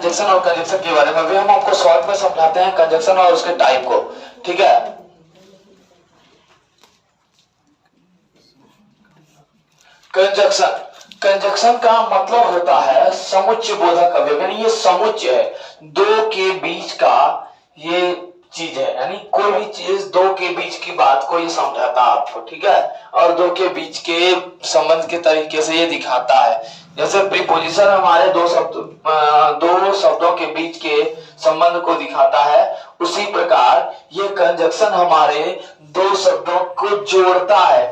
Conjunction और conjunction के बारे में। अभी हम आपको शॉर्ट में समझाते हैं कंजक्शन और उसके टाइप को, ठीक है। कंजक्शन, कंजक्शन का मतलब होता है समुच्चय बोधक अवयव, यानी ये समुच्चय है, दो के बीच का ये चीज है, यानी कोई भी चीज दो के बीच की बात को ये समझाता है आपको, ठीक है, और दो के बीच के संबंध के तरीके से ये दिखाता है। जैसे प्रीपोजिशन हमारे दो शब्दों के बीच के संबंध को दिखाता है, उसी प्रकार ये कंजक्शन हमारे दो शब्दों को जोड़ता है।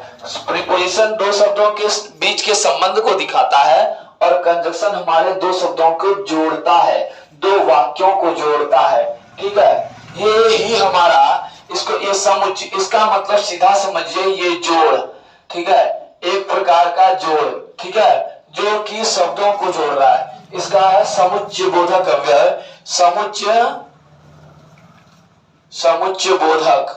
प्रीपोजिशन दो शब्दों के बीच के संबंध को दिखाता है और कंजक्शन हमारे दो शब्दों को जोड़ता है, दो वाक्यों को जोड़ता है, ठीक है। ये ही हमारा इसको ये समुच्चय, इसका मतलब सीधा समझिए ये जोड़, ठीक है, एक प्रकार का जोड़, ठीक है, जो कि शब्दों को जोड़ रहा है, इसका है समुच्चय बोधक अवयव। समुच्चय बोधक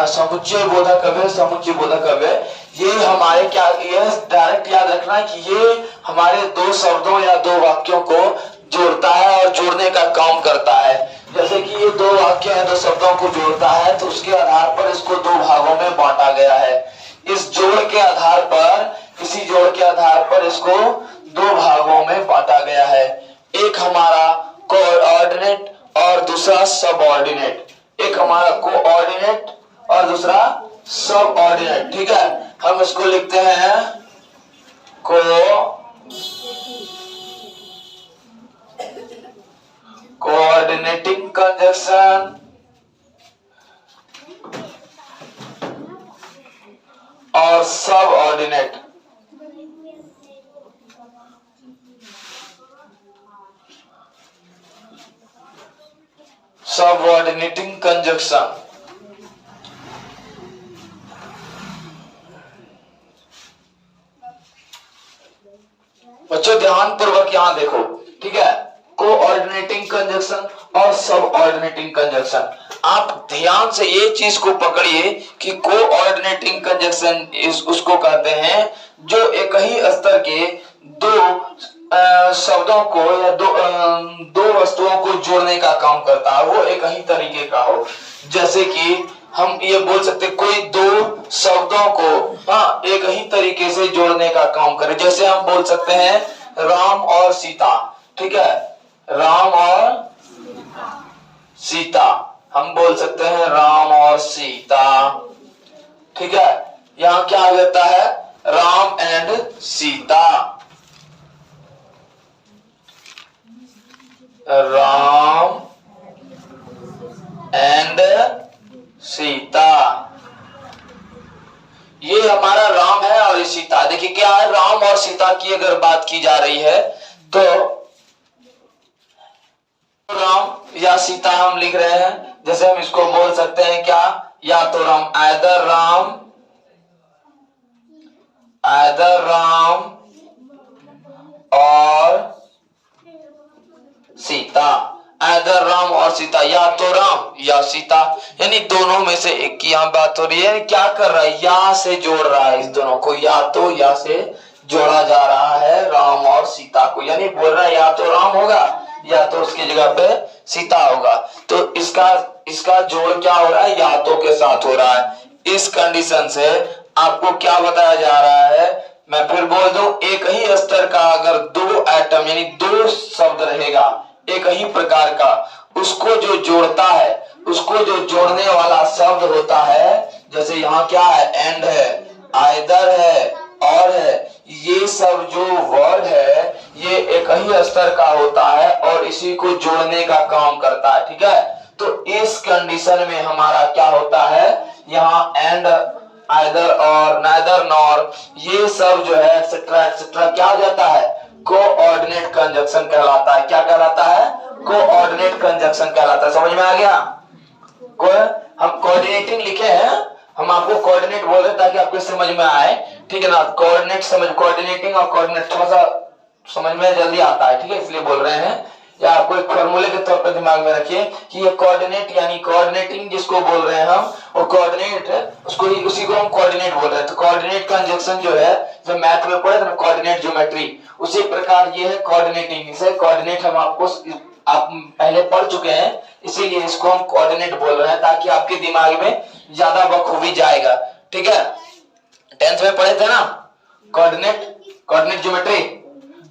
समुच्चय बोधक अवयव ये हमारे क्या, ये डायरेक्ट याद रखना है कि ये हमारे दो शब्दों या दो वाक्यों को जोड़ता है और जोड़ने का काम करता है। जैसे कि ये दो वाक्य है, दो शब्दों को जोड़ता है, तो उसके आधार पर इसको दो भागों में बांटा गया है। इस जोड़ के आधार पर, इसी जोड़ के आधार पर इसको दो भागों में बांटा गया है। एक हमारा कोऑर्डिनेट और दूसरा सबऑर्डिनेट, एक हमारा कोऑर्डिनेट और दूसरा सबऑर्डिनेट, ठीक है। हम इसको लिखते हैं कोऑर्डिनेटिंग कंजक्शन और सबऑर्डिनेट। Subordinating conjunction. बच्चों ध्यान पूर्वक यहां देखो, ठीक है, कोऑर्डिनेटिंग कंजक्शन और सबऑर्डिनेटिंग कंजक्शन। आप ध्यान से ये चीज को पकड़िए कि कोऑर्डिनेटिंग कंजक्शन उसको कहते हैं जो एक ही स्तर के दो शब्दों को या दो वस्तुओं को जोड़ने का काम करता है, वो एक ही तरीके का हो। जैसे कि हम ये बोल सकते कोई दो शब्दों को एक ही तरीके से जोड़ने का काम करे। जैसे हम बोल सकते हैं राम और सीता, ठीक है, राम और सीता, हम बोल सकते हैं राम और सीता, ठीक है। यहाँ क्या आ जाता है, राम एंड सीता, राम एंड सीता, ये हमारा राम है और ये सीता। देखिए क्या है, राम और सीता की अगर बात की जा रही है तो राम या सीता हम लिख रहे हैं। जैसे हम इसको बोल सकते हैं क्या, या तो राम, आइदर राम और सीता, आइदर राम और सीता, या तो राम या सीता, यानी दोनों में से एक की यहाँ बात हो रही है। क्या कर रहा है, या से जोड़ रहा है, इस दोनों को या तो या से जोड़ा जा रहा है राम और सीता को, यानी बोल रहा है या तो राम होगा या तो उसकी जगह पे सीता होगा। तो इसका जोड़ क्या हो रहा है, या तो के साथ हो रहा है। इस कंडीशन से आपको क्या बताया जा रहा है, मैं फिर बोल दूं, एक ही स्तर का अगर दो एटम यानी दो शब्द रहेगा एक ही प्रकार का, उसको जो जोड़ता है, उसको जो जोड़ने वाला शब्द होता है, जैसे यहाँ क्या है, एंड है, आइदर है, और है, ये सब जो वर्ड है ये एक ही स्तर का होता है और इसी को जोड़ने का काम करता है, ठीक है। तो इस कंडीशन में हमारा क्या होता है, यहाँ एंड, आइदर और, नाइदर नॉर, ये सब जो है एक्सेट्रा एक्सेट्रा क्या हो जाता है, कोऑर्डिनेट कंजक्शन कहलाता है। क्या कहलाता है, कोऑर्डिनेट कंजक्शन कहलाता है। समझ में आ गया, हम कोऑर्डिनेटिंग लिखे हैं, हम आपको कोऑर्डिनेट बोल रहे ताकि आपको समझ में आए, ठीक है ना। कोऑर्डिनेट समझ, कोऑर्डिनेटिंग और कोऑर्डिनेट थोड़ा सा समझ में जल्दी आता है, ठीक है, इसलिए बोल रहे हैं। या आपको एक फॉर्मूले के तौर पर दिमाग में रखिए कि ये कोऑर्डिनेट यानी कोऑर्डिनेटिंग जिसको बोल रहे हैं हम, और कोऑर्डिनेट उसको ही, उसी को हम कोऑर्डिनेट बोल रहे हैं। तो कोऑर्डिनेट कंजंक्शन जो है, जो मैथ में पढ़े थे ना कोऑर्डिनेट ज्योमेट्री, उसी प्रकार ये है कोऑर्डिनेटिंग। इसे कोऑर्डिनेट हम आपको आप पहले पढ़ चुके हैं, इसीलिए इसको हम कोऑर्डिनेट बोल रहे हैं, ताकि आपके दिमाग में ज्यादा बखूबी जाएगा। ठीक है, 10th में पढ़े थे ना कोऑर्डिनेट ज्योमेट्री,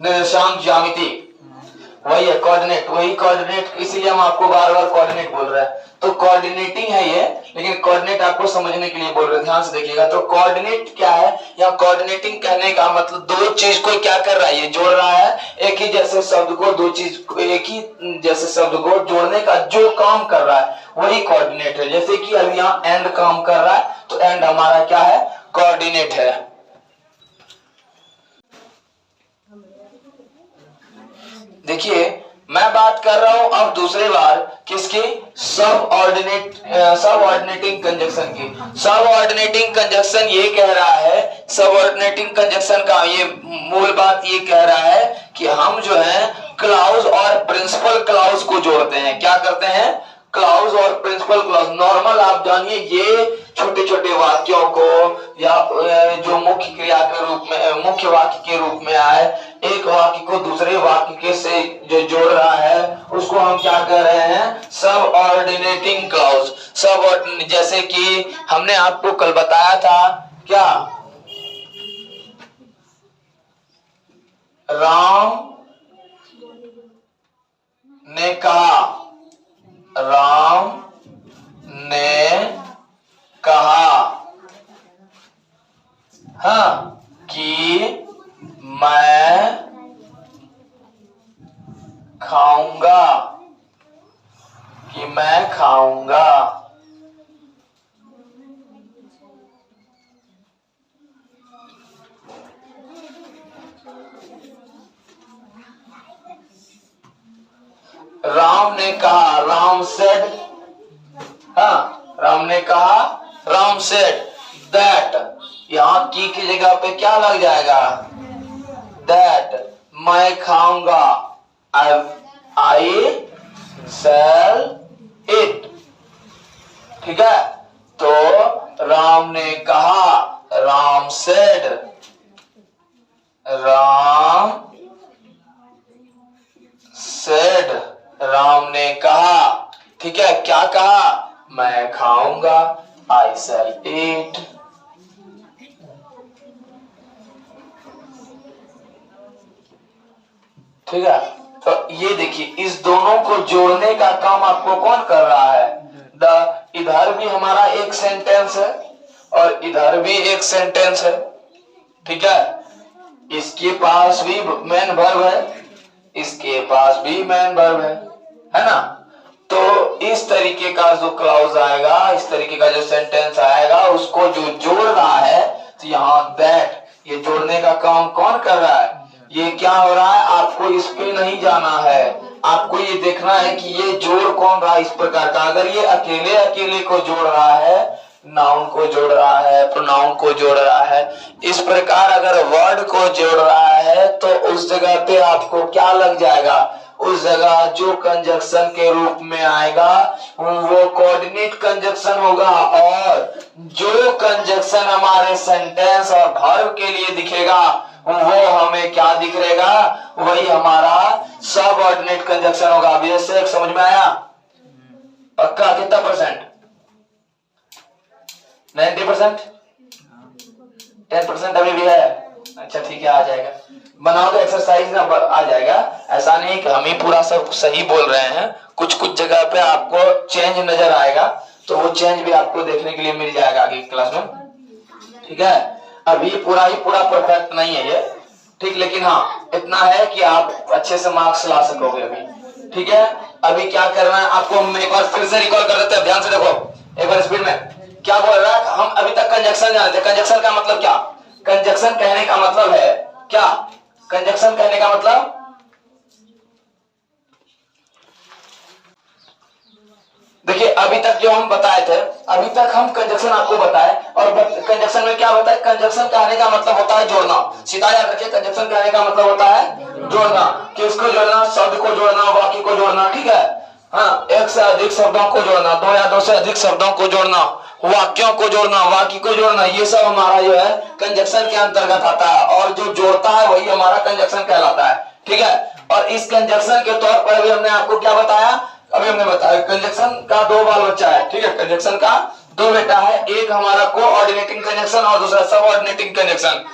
निर्देशांक ज्यामिति, वही है कोऑर्डिनेट, वही कोऑर्डिनेट, इसीलिए हम आपको बार बार कोऑर्डिनेट बोल रहे हैं। तो कोऑर्डिनेटिंग है ये, लेकिन कोऑर्डिनेट आपको समझने के लिए बोल रहे हैं, ध्यान से देखिएगा। तो कोऑर्डिनेट क्या है, या कोऑर्डिनेटिंग कहने का मतलब दो चीज को क्या कर रहा है, ये जोड़ रहा है। एक ही जैसे शब्द को, दो चीज को एक ही जैसे शब्द को जोड़ने का जो काम कर रहा है वही कोऑर्डिनेट है। जैसे कि अब यहाँ एंड काम कर रहा है, तो एंड हमारा क्या है, कोऑर्डिनेट है। देखिए मैं बात कर रहा हूं अब दूसरी बार किसकी, सब ऑर्डिनेटिंग कंजंक्शन की। सब ऑर्डिनेटिंग कंजंक्शन ये कह रहा है, सब ऑर्डिनेटिंग कंजंक्शन का ये मूल बात ये कह रहा है कि हम जो है क्लाउज और प्रिंसिपल क्लाउज को जोड़ते हैं। क्या करते हैं, क्लाउज और प्रिंसिपल क्लाउज। नॉर्मल आप जानिए ये छोटे छोटे वाक्यों को, या जो मुख्य क्रिया के रूप में, मुख्य वाक्य के रूप में आए, एक वाक्य को दूसरे वाक्य के से जो जोड़ रहा है, उसको हम क्या कर रहे हैं, सब ऑर्डिनेटिंग क्लाउज। सब जैसे कि हमने आपको कल बताया था, क्या, राम ने कहा, राम ने कहा हाँ कि मैं खाऊंगा, कि मैं खाऊंगा। राम ने कहा, राम सेड, हाँ राम ने कहा, राम सेड दैट, यहां की जगह पे क्या लग जाएगा, दैट, मैं खाऊंगा, आई सेल इट। ठीक है, तो राम ने कहा, राम सेड, राम सेड, राम ने कहा। ठीक है, क्या कहा, मैं खाऊंगा, आई सेल ईट। ठीक है, तो ये देखिए इस दोनों को जोड़ने का काम आपको कौन कर रहा है, इधर भी हमारा एक सेंटेंस है और इधर भी एक सेंटेंस है। ठीक है, इसके पास भी मेन वर्ब है, इसके पास भी मेन वर्ब है ना। तो इस तरीके का जो क्लाउज आएगा, इस तरीके का जो सेंटेंस आएगा, उसको जो जोड़ रहा है, तो यहाँ दैट, ये जोड़ने का काम कौन कर रहा है, ये क्या हो रहा है, आपको इस पे नहीं जाना है, आपको ये देखना है कि ये जोड़ कौन रहा है इस प्रकार का। अगर ये अकेले अकेले को जोड़ रहा है, नाउन को जोड़ रहा है, प्रोनाउन को जोड़ रहा है, इस प्रकार अगर वर्ड को जोड़ रहा है, तो उस जगह पे आपको क्या लग जाएगा, उस जगह जो कंजक्शन के रूप में आएगा वो कोऑर्डिनेट कंजक्शन होगा, और जो कंजक्शन हमारे सेंटेंस और वर्ब के लिए दिखेगा वो हमें क्या दिखेगा, वही हमारा सब ऑर्डिनेट कंजक्शन होगा। अब ये से समझ में आया, पक्का, कितना परसेंट, 90%, 10% अभी भी है। अच्छा ठीक है, आ जाएगा, बनाओगे एक्सरसाइज ना, आ जाएगा। ऐसा नहीं कि हम ही पूरा सब सही बोल रहे हैं, कुछ कुछ जगह पे आपको चेंज नजर आएगा, तो वो चेंज भी आपको देखने के लिए मिल जाएगा आगे क्लास में। ठीक है, अभी पूरा परफेक्ट नहीं है ये, ठीक, लेकिन हाँ इतना है कि आप अच्छे से मार्क्स ला सकोगे अभी। ठीक है, अभी क्या करना है आपको, हम एक बार फिर से रिकॉल कर देते हैं, ध्यान से देखो एक बार स्पीड में। क्या बोल रहा है, हम अभी तक कंजक्शन जानते हैं। कंजक्शन का मतलब क्या, कंजक्शन कहने का मतलब है क्या, कंजक्शन कहने का मतलब, देखिए अभी तक जो हम बताए थे, अभी तक हम कंजक्शन आपको बताए, और कंजक्शन में क्या होता है, कंजक्शन कहने का मतलब होता है जोड़ना। सीधा याद रखिए, कंजक्शन कहने का मतलब होता है जोड़ना, किसको जोड़ना, शब्द को जोड़ना, वाक्य को जोड़ना, ठीक है। हाँ, एक से अधिक शब्दों को जोड़ना, दो या दो से अधिक शब्दों को जोड़ना, वाक्यों को जोड़ना, वाक्य को जोड़ना, ये सब हमारा जो है कंजक्शन के अंतर्गत आता है, और जो जोड़ता है वही हमारा कंजक्शन कहलाता है, ठीक है। और इस कंजक्शन के तौर पर अभी हमने आपको क्या बताया, अभी हमने बताया कंजक्शन का दो बाल बच्चा है, ठीक है। कंजक्शन का दो बेटा है, एक हमारा कोऑर्डिनेटिंग कंजक्शन और दूसरा सबऑर्डिनेटिंग कंजक्शन।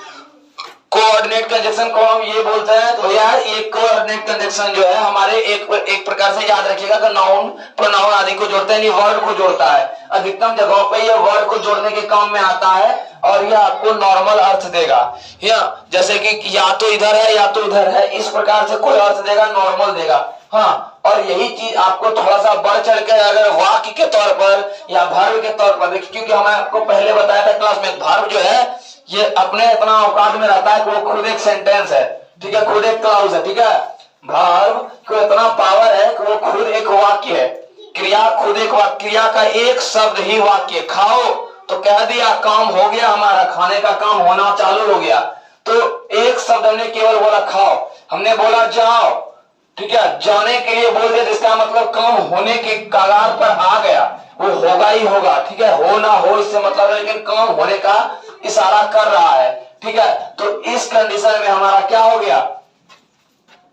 कोऑर्डिनेट कंजक्शन को हम ये बोलते हैं, तो यार ये कोऑर्डिनेट कंजक्शन जो है हमारे एक प्रकार से याद रखिएगा कि नाउन प्रोनाउन आदि को जोड़ते हैं, वर्ड को जोड़ता है। अधिकतम जगहों पे ये वर्ड को जोड़ने के काम में आता है और ये आपको नॉर्मल अर्थ देगा, या जैसे कि या तो इधर है या तो उधर है, इस प्रकार से कोई अर्थ देगा, नॉर्मल देगा। हाँ, और यही चीज आपको थोड़ा सा बढ़ चढ़ के अगर वाक्य के तौर पर या वर्ब के तौर पर देखिए, क्योंकि हमें आपको पहले बताया था क्लास में, वर्ब जो है ये अपने इतना औकात में रहता है कि वो खुद एक सेंटेंस है, ठीक है, खुद एक क्लाउज है, ठीक है। वर्ब को इतना पावर है कि वो खुद एक वाक्य है, क्रिया खुद एक वाक्य, क्रिया का एक शब्द ही वाक्य। खाओ तो कह दिया, काम हो गया, हमारा खाने का काम होना चालू हो गया। तो एक शब्द हमने केवल बोला खाओ, हमने बोला जाओ, ठीक है, जाने के लिए बोल दिया, जिसका मतलब काम होने के कगार पर आ गया, वो होगा ही होगा, ठीक है। हो ना हो इससे मतलब है, लेकिन काम होने का इशारा कर रहा है, ठीक है। तो इस कंडीशन में हमारा क्या हो गया,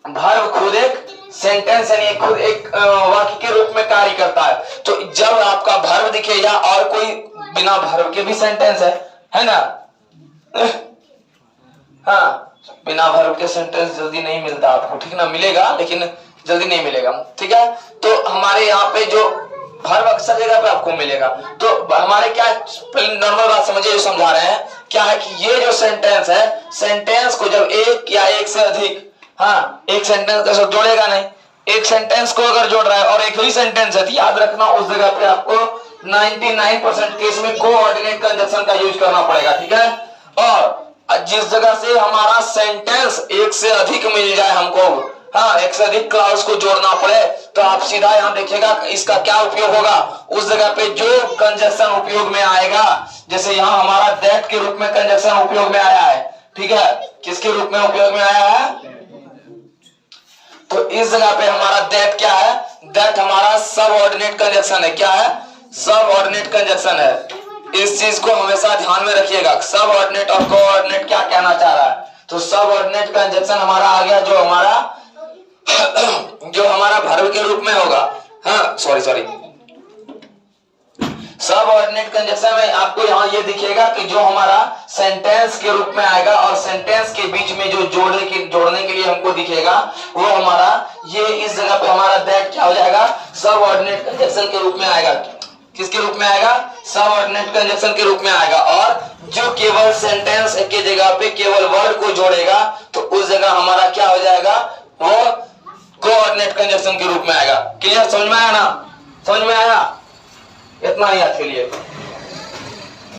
वर्ब खुद एक सेंटेंस यानी खुद एक वाक्य के रूप में कार्य करता है। तो जब आपका वर्ब दिखे या और कोई बिना वर्ब के भी सेंटेंस है ना, हाँ, बिना वर्ब के सेंटेंस जल्दी नहीं मिलता आपको, ठीक ना, मिलेगा लेकिन जल्दी नहीं मिलेगा, ठीक है। तो हमारे यहाँ पे जो वर्ब अक्सर जगह पे आपको मिलेगा। तो हमारे क्या नॉर्मल बात समझिए, जो समझा रहे हैं क्या है कि ये जो सेंटेंस है, सेंटेंस को जब एक या एक से अधिक, हाँ, एक सेंटेंस का सब जोड़ेगा नहीं, एक सेंटेंस को अगर जोड़ रहा है और एक ही सेंटेंस है, तो याद रखना उस जगह पे आपको 99% केस में कोऑर्डिनेट कंजक्शन का यूज करना पड़ेगा, ठीक है। और जिस जगह से हमारा सेंटेंस एक से अधिक मिल जाए हमको, हाँ, एक से अधिक क्लाउज को जोड़ना पड़े, तो आप सीधा यहाँ देखिएगा इसका क्या उपयोग होगा, उस जगह पे जो कंजक्शन उपयोग में आएगा, जैसे यहाँ हमारा दैट के रूप में कंजक्शन उपयोग में आया है, ठीक है, किसके रूप में उपयोग में आया है, तो इस जगह पे हमारा दैट क्या है, दैट हमारा सबऑर्डिनेट कंजक्शन है। क्या है, सबऑर्डिनेट कंजक्शन है। इस चीज को हमेशा ध्यान में रखिएगा, सबऑर्डिनेट और कोऑर्डिनेट क्या कहना चाह रहा है। तो सबऑर्डिनेट कंजक्शन हमारा आ गया जो हमारा वर्ब के रूप में होगा, हाँ, सॉरी सबऑर्डिनेट कंजक्शन में आपको यहाँ ये दिखेगा कि जो हमारा सेंटेंस के रूप में आएगा और सेंटेंस के बीच में जो जोड़ने के लिए हमको दिखेगा, वो हमारा ये इस जगह पे हमारा दैट क्या हो जाएगा, सबऑर्डिनेट कंजक्शन के रूप में आएगा। किसके रूप में आएगा, सबऑर्डिनेट कंजक्शन के रूप में आएगा। और जो केवल सेंटेंस के जगह पे केवल वर्ड को जोड़ेगा, तो उस जगह हमारा क्या हो जाएगा, वो कोऑर्डिनेट कंजक्शन के रूप में आएगा। क्लियर, समझ में आया ना, समझ में आया, इतना ही आज के लिए।